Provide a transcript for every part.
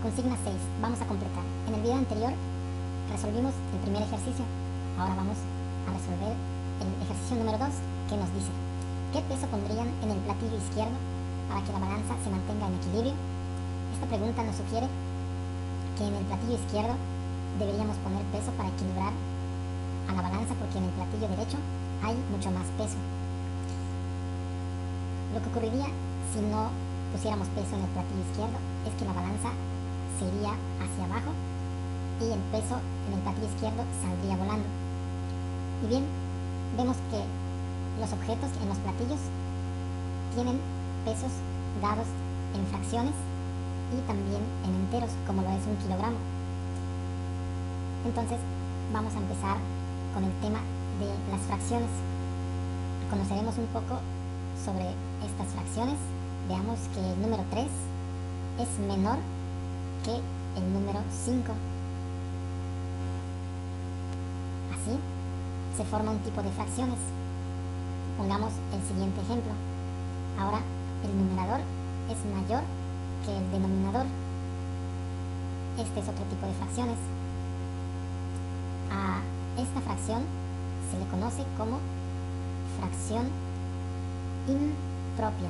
Consigna 6. Vamos a completar. En el video anterior resolvimos el primer ejercicio. Ahora vamos a resolver el ejercicio número 2, que nos dice: ¿qué peso pondrían en el platillo izquierdo para que la balanza se mantenga en equilibrio? Esta pregunta nos sugiere que en el platillo izquierdo deberíamos poner peso para equilibrar a la balanza, porque en el platillo derecho hay mucho más peso. Lo que ocurriría si no pusiéramos peso en el platillo izquierdo es que la balanza se iría hacia abajo y el peso en el platillo izquierdo saldría volando. Y bien, vemos que los objetos en los platillos tienen pesos dados en fracciones y también en enteros, como lo es 1 kilogramo. Entonces vamos a empezar con el tema de las fracciones. Conoceremos un poco sobre estas fracciones. Veamos que el número 3 es menor que el número 5. Así se forma un tipo de fracciones. Pongamos el siguiente ejemplo. Ahora el numerador es mayor que el denominador. Este es otro tipo de fracciones. A esta fracción se le conoce como fracción impropia,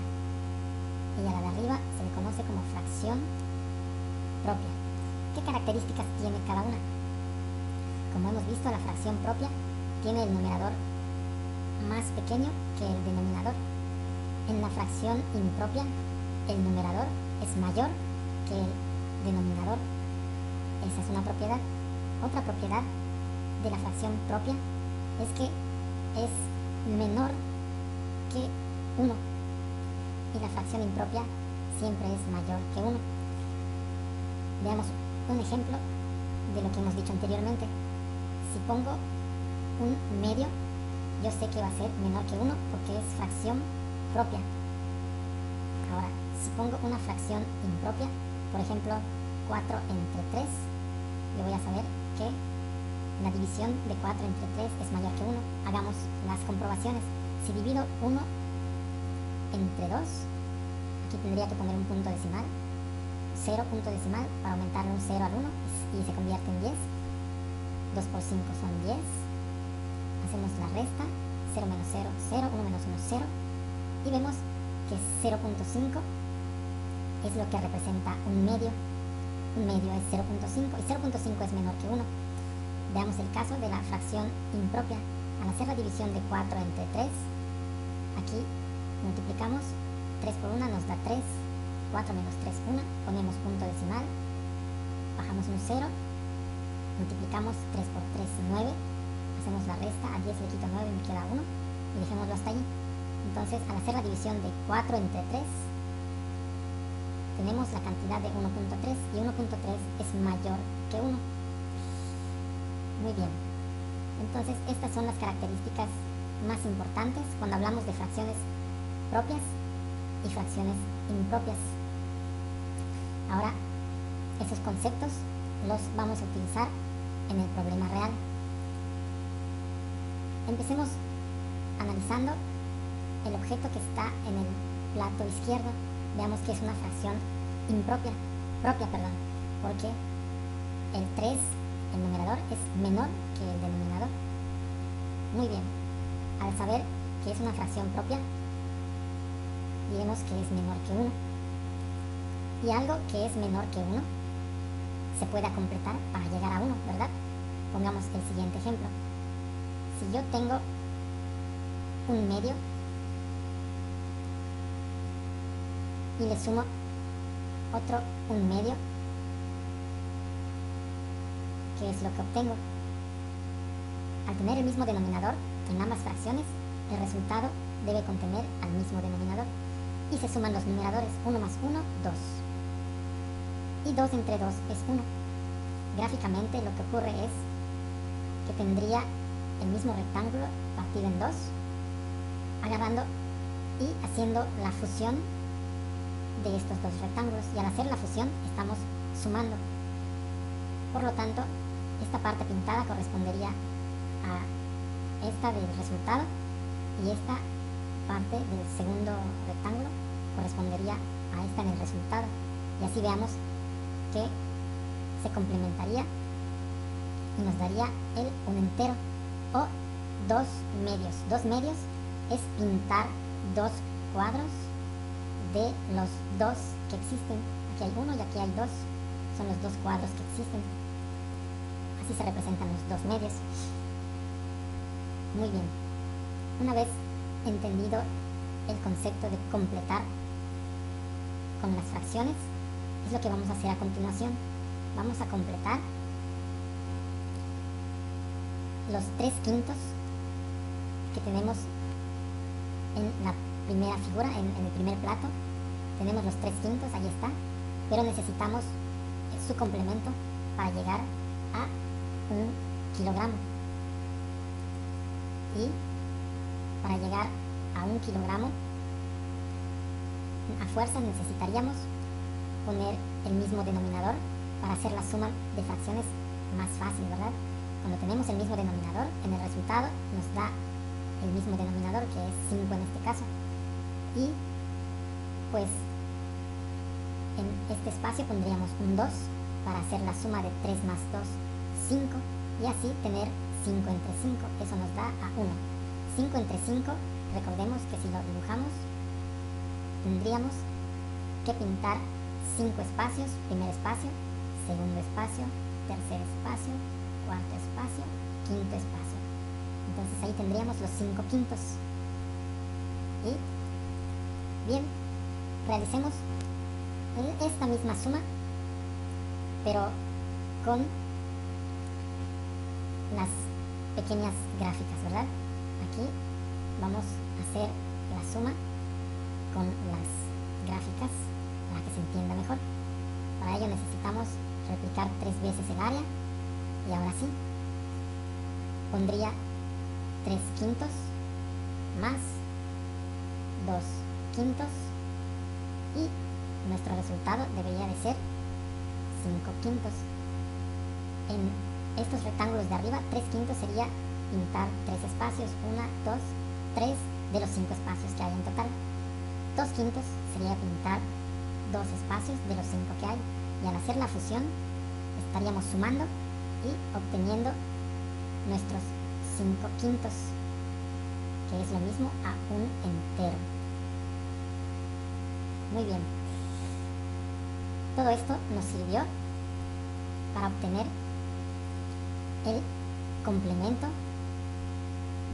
y a la de arriba se le conoce como fracción propia. ¿Qué características tiene cada una? Como hemos visto, la fracción propia tiene el numerador más pequeño que el denominador. En la fracción impropia, el numerador es mayor que el denominador. Esa es una propiedad. Otra propiedad de la fracción propia es que es menor que 1, y la fracción impropia siempre es mayor que 1. Veamos un ejemplo de lo que hemos dicho anteriormente. Si pongo un medio, yo sé que va a ser menor que 1 porque es fracción propia. Ahora, si pongo una fracción impropia, por ejemplo 4 entre 3, yo voy a saber que la división de 4 entre 3 es mayor que 1. Hagamos las comprobaciones. Si divido 1 entre 2, aquí tendría que poner un punto decimal, 0 punto decimal, para aumentarle un 0 al 1 y se convierte en 10. 2 por 5 son 10. Hacemos la resta, 0 menos 0, 0, 1 menos 1, 0. Y vemos que 0.5 es lo que representa un medio. Un medio es 0.5 y 0.5 es menor que 1. Veamos el caso de la fracción impropia. Al hacer la división de 4 entre 3, aquí multiplicamos 3 por 1 nos da 3, 4 menos 3, 1, ponemos punto decimal, bajamos un 0, multiplicamos 3 por 3, 9, hacemos la resta, a 10 le quito 9, me queda 1, y dejémoslo hasta ahí. Entonces, al hacer la división de 4 entre 3, tenemos la cantidad de 1.3, y 1.3 es mayor que 1. Muy bien. Entonces, estas son las características más importantes cuando hablamos de fracciones propias y fracciones impropias. Ahora, esos conceptos los vamos a utilizar en el problema real. Empecemos analizando el objeto que está en el plato izquierdo. Veamos que es una fracción propia, porque el 3, el numerador, es menor que el denominador. Muy bien, al saber que es una fracción propia, diremos que es menor que 1. Y algo que es menor que 1 se puede completar para llegar a 1, ¿verdad? Pongamos el siguiente ejemplo. Si yo tengo un medio y le sumo otro un medio, ¿qué es lo que obtengo? Al tener el mismo denominador en ambas fracciones, el resultado debe contener al mismo denominador, y se suman los numeradores. 1 más 1, 2, y 2 entre 2 es 1. Gráficamente lo que ocurre es que tendría el mismo rectángulo partido en 2, agarrando y haciendo la fusión de estos dos rectángulos, y al hacer la fusión estamos sumando. Por lo tanto, esta parte pintada correspondería a esta del resultado, y esta parte del segundo rectángulo correspondería a esta en el resultado, y así veamos que se complementaría y nos daría un entero o 2 medios. 2 medios es pintar 2 cuadros de los 2 que existen. Aquí hay 1 y aquí hay 2. Son los 2 cuadros que existen. Así se representan los 2 medios. Muy bien. Una vez entendido el concepto de completar con las fracciones, es lo que vamos a hacer a continuación. Vamos a completar los 3/5 que tenemos en la primera figura, en el primer plato. Tenemos los 3/5, ahí está, pero necesitamos su complemento para llegar a 1 kilogramo. Y para llegar a 1 kilogramo, a fuerza necesitaríamos poner el mismo denominador para hacer la suma de fracciones más fácil, ¿verdad? Cuando tenemos el mismo denominador, en el resultado nos da el mismo denominador, que es 5 en este caso. Y pues en este espacio pondríamos un 2 para hacer la suma de 3 más 2, 5, y así tener 5 entre 5. Eso nos da a 1. 5 entre 5, recordemos que si lo dibujamos, tendríamos que pintar 5 espacios: primer espacio, segundo espacio, tercer espacio, cuarto espacio, quinto espacio. Entonces ahí tendríamos los 5/5. Y bien, realicemos esta misma suma, pero con las pequeñas gráficas, ¿verdad? Aquí vamos a hacer la suma con las gráficas para que se entienda mejor. Para ello necesitamos replicar 3 veces el área, y ahora sí pondría 3/5 más 2/5, y nuestro resultado debería de ser 5/5. En estos rectángulos de arriba, 3/5 sería pintar 3 espacios: 1, 2, 3 de los 5 espacios que hay en total. 2/5 sería pintar 2 espacios de los 5 que hay, y al hacer la fusión estaríamos sumando y obteniendo nuestros 5/5, que es lo mismo a un entero. Muy bien. Todo esto nos sirvió para obtener el complemento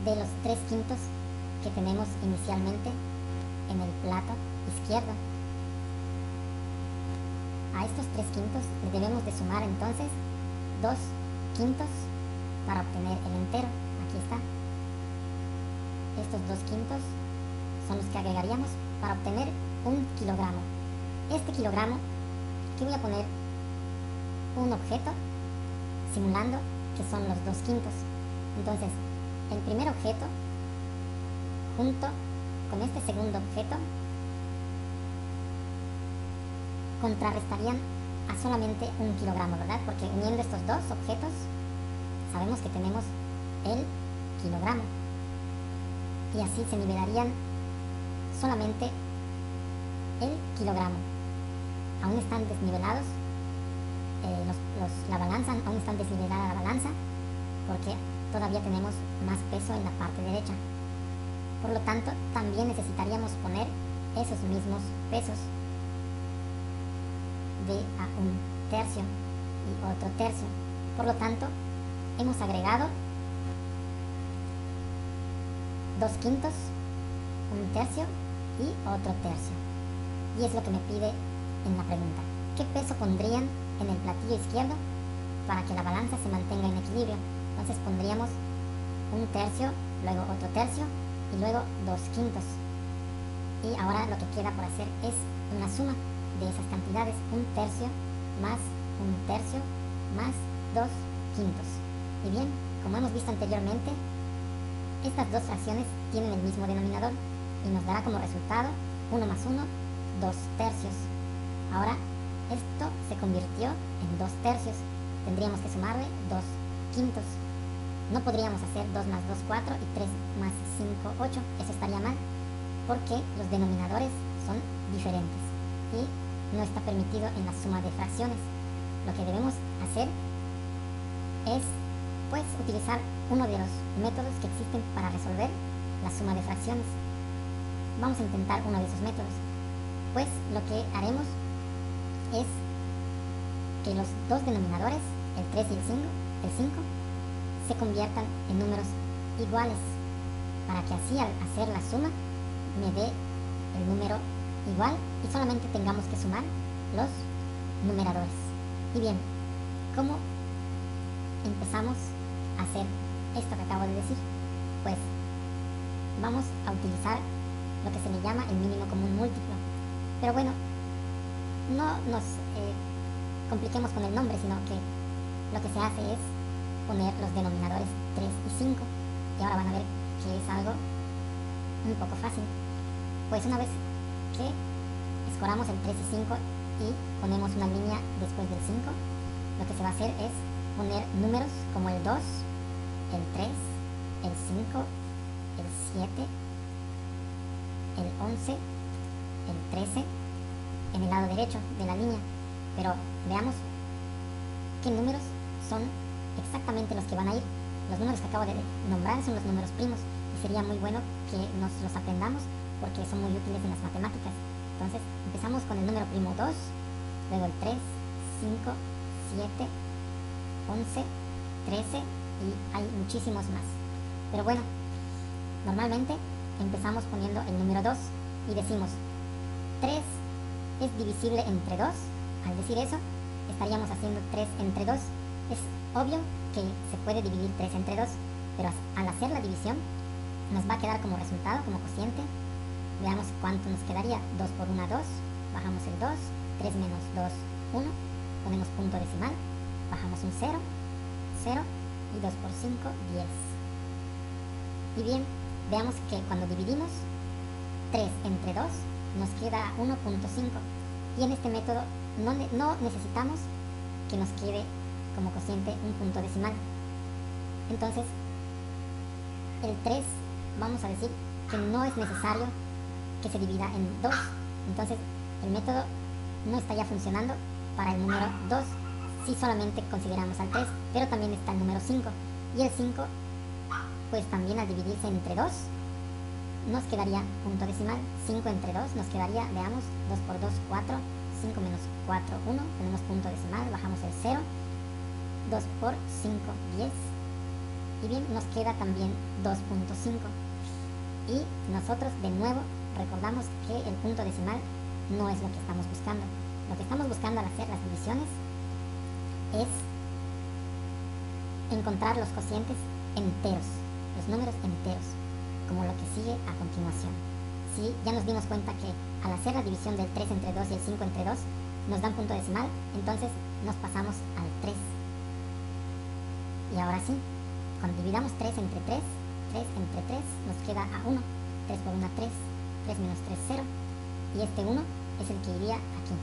de los 3/5 que tenemos inicialmente en el plato izquierdo. A estos 3/5 le debemos de sumar entonces 2/5 para obtener el entero. Aquí está. Estos 2/5 son los que agregaríamos para obtener 1 kilogramo. Este kilogramo, aquí voy a poner un objeto simulando que son los 2/5. Entonces, el primer objeto junto con este segundo objeto contrarrestarían a solamente 1 kilogramo, ¿verdad? Porque uniendo estos dos objetos sabemos que tenemos el kilogramo, y así se nivelarían solamente el kilogramo. Aún están desnivelados la balanza, aún están desnivelada la balanza, porque todavía tenemos más peso en la parte derecha. Por lo tanto, también necesitaríamos poner esos mismos pesos de a 1/3 y otro tercio. Por lo tanto, hemos agregado 2/5, 1/3 y otro tercio. Y es lo que me pide en la pregunta. ¿Qué peso pondrían en el platillo izquierdo para que la balanza se mantenga en equilibrio? Entonces pondríamos 1/3, luego otro tercio y luego 2/5. Y ahora lo que queda por hacer es una suma de esas cantidades: 1/3 más 1/3 más 2/5. Y bien, como hemos visto anteriormente, estas dos fracciones tienen el mismo denominador y nos dará como resultado 1 más 1, 2/3. Ahora esto se convirtió en 2/3. Tendríamos que sumarle 2/5. No podríamos hacer 2 más 2, 4 y 3 más 5, 8. Eso estaría mal, porque los denominadores son diferentes y no está permitido en la suma de fracciones. lo que debemos hacer es pues utilizar uno de los métodos que existen para resolver la suma de fracciones. Vamos a intentar uno de esos métodos. Pues lo que haremos es que los dos denominadores, el 3 y el 5, se conviertan en números iguales, para que así al hacer la suma me dé el número igual y solamente tengamos que sumar los numeradores. Y bien, ¿cómo empezamos a hacer esto que acabo de decir? Pues vamos a utilizar lo que se le llama el mínimo común múltiplo. Pero bueno, no nos compliquemos con el nombre, sino que lo que se hace es poner los denominadores 3 y 5. Y ahora van a ver que es algo un poco fácil. Pues una vez que escoramos el 3 y 5 y ponemos una línea después del 5, lo que se va a hacer es poner números como el 2, el 3, el 5, el 7, el 11, el 13 en el lado derecho de la línea. Pero veamos qué números son exactamente los que van a ir. Los números que acabo de nombrar son los números primos y sería muy bueno que nos los aprendamos porque son muy útiles en las matemáticas. Entonces empezamos con el número primo 2, luego el 3, 5, 7, 11, 13 y hay muchísimos más. Pero bueno, normalmente empezamos poniendo el número 2 y decimos 3 es divisible entre 2. Al decir eso, estaríamos haciendo 3 entre 2. Es obvio que se puede dividir 3 entre 2, pero al hacer la división nos va a quedar como resultado, como cociente. Veamos cuánto nos quedaría. 2 por 1, 2. Bajamos el 2. 3 menos 2, 1. Ponemos punto decimal. Bajamos un 0. 0. Y 2 por 5, 10. Y bien, veamos que cuando dividimos 3 entre 2, nos queda 1.5. Y en este método no necesitamos que nos quede como cociente un punto decimal. Entonces, el 3, vamos a decir que no es necesario que se divida en 2. Entonces, el método no está ya funcionando para el número 2 si solamente consideramos al 3, pero también está el número 5. Y el 5, pues también al dividirse entre 2, nos quedaría punto decimal. 5 entre 2 nos quedaría, veamos, 2 por 2, 4. 5 menos 4, 1. Tenemos punto decimal, bajamos el 0. 2 por 5, 10. Y bien, nos queda también 2.5. Y nosotros de nuevo recordamos que el punto decimal no es lo que estamos buscando. Lo que estamos buscando al hacer las divisiones es encontrar los cocientes enteros, los números enteros, como lo que sigue a continuación. Si ya nos dimos cuenta que al hacer la división del 3 entre 2 y el 5 entre 2 nos dan punto decimal, entonces nos pasamos al 3. Y ahora sí, cuando dividamos 3 entre 3, 3 entre 3 nos queda a 1. 3 por 1, 3. 3 menos 3, 0. Y este 1 es el que iría aquí.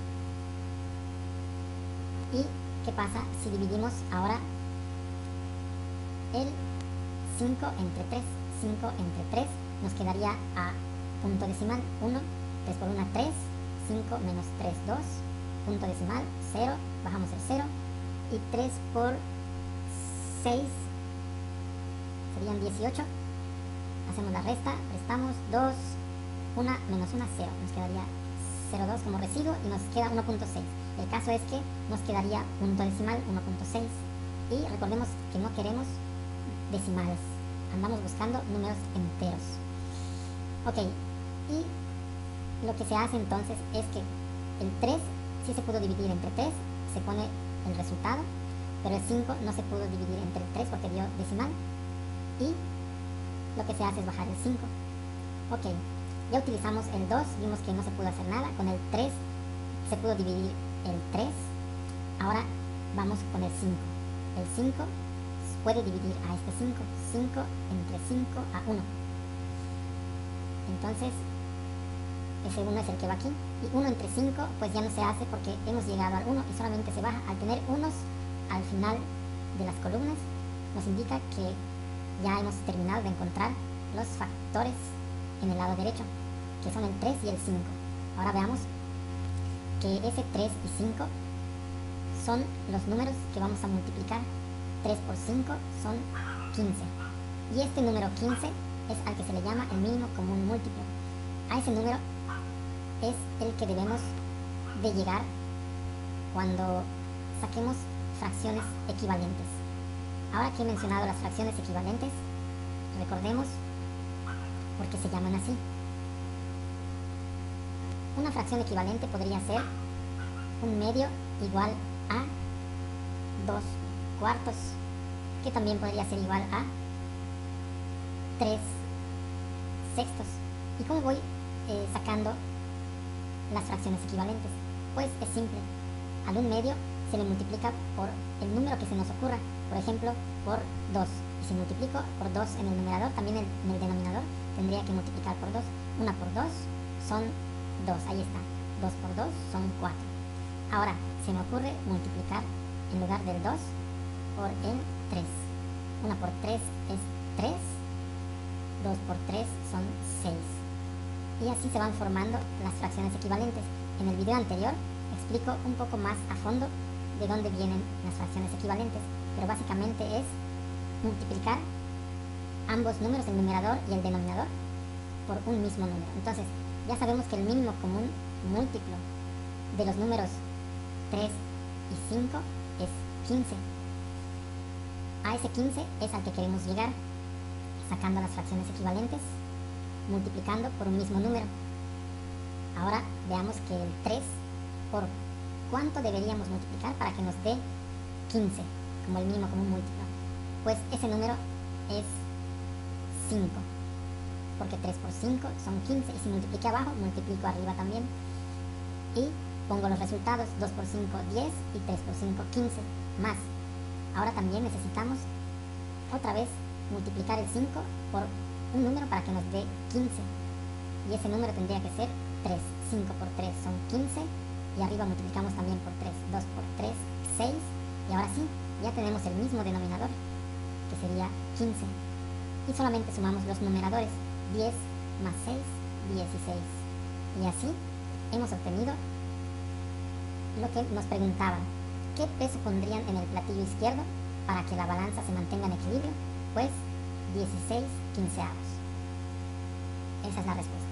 ¿Y qué pasa si dividimos ahora el 5 entre 3? 5 entre 3 nos quedaría a punto decimal 1. 3 por 1, 3. 5 menos 3, 2. Punto decimal 0. Bajamos el 0. Y 3 por 6 serían 18. Hacemos la resta, restamos 2, 1 menos 1, 0. Nos quedaría 0,2 como residuo y nos queda 1.6. El caso es que nos quedaría punto decimal 1.6. Y recordemos que no queremos decimales. Andamos buscando números enteros. Ok, y lo que se hace entonces es que el 3 sí se pudo dividir entre 3, se pone el resultado, pero el 5 no se pudo dividir entre 3 porque dio decimal. Y lo que se hace es bajar el 5. Ok, ya utilizamos el 2, vimos que no se pudo hacer nada. Con el 3 se pudo dividir el 3. Ahora vamos con el 5. El 5 puede dividir a este 5. 5 entre 5 a 1. Entonces, ese 1 es el que va aquí. Y 1 entre 5 pues ya no se hace porque hemos llegado al 1 y solamente se baja. Al tener unos al final de las columnas, nos indica que ya hemos terminado de encontrar los factores en el lado derecho, que son el 3 y el 5. Ahora veamos que ese 3 y 5 son los números que vamos a multiplicar. 3 por 5 son 15. Y este número 15 es al que se le llama el mínimo común múltiplo. A ese número es el que debemos de llegar cuando saquemos fracciones equivalentes. Ahora que he mencionado las fracciones equivalentes, recordemos por qué se llaman así. Una fracción equivalente podría ser un medio igual a 2 cuartos, que también podría ser igual a 3 sextos. ¿Y cómo voy sacando las fracciones equivalentes? Pues es simple. Al un medio se le multiplica por el número que se nos ocurra, por ejemplo, por 2. Y si multiplico por 2 en el numerador, también en el denominador tendría que multiplicar por 2. 1 por 2 son 2, ahí está. 2 por 2 son 4. Ahora, se me ocurre multiplicar en lugar del 2 por el 3. 1 por 3 es 3. 2 por 3 son 6. Y así se van formando las fracciones equivalentes. En el video anterior explico un poco más a fondo de dónde vienen las fracciones equivalentes, pero básicamente es multiplicar ambos números, el numerador y el denominador, por un mismo número. Entonces, ya sabemos que el mínimo común múltiplo de los números 3 y 5 es 15. A ese 15 es al que queremos llegar, sacando las fracciones equivalentes, multiplicando por un mismo número. Ahora veamos que el 3 por cuánto deberíamos multiplicar para que nos dé 15 como el mínimo común múltiplo. Pues ese número es 5, porque 3 por 5 son 15, y si multiplique abajo, multiplico arriba también. Y pongo los resultados: 2 por 5, 10, y 3 por 5, 15, más. Ahora también necesitamos otra vez multiplicar el 5 por un número para que nos dé 15. Y ese número tendría que ser 3. 5 por 3 son 15. Y arriba multiplicamos también por 3. 2 por 3, 6. Y ahora sí, ya tenemos el mismo denominador, que sería 15. Y solamente sumamos los numeradores. 10 más 6, 16. Y así hemos obtenido lo que nos preguntaban. ¿Qué peso pondrían en el platillo izquierdo para que la balanza se mantenga en equilibrio? Pues 16 quinceavos. Esa es la respuesta.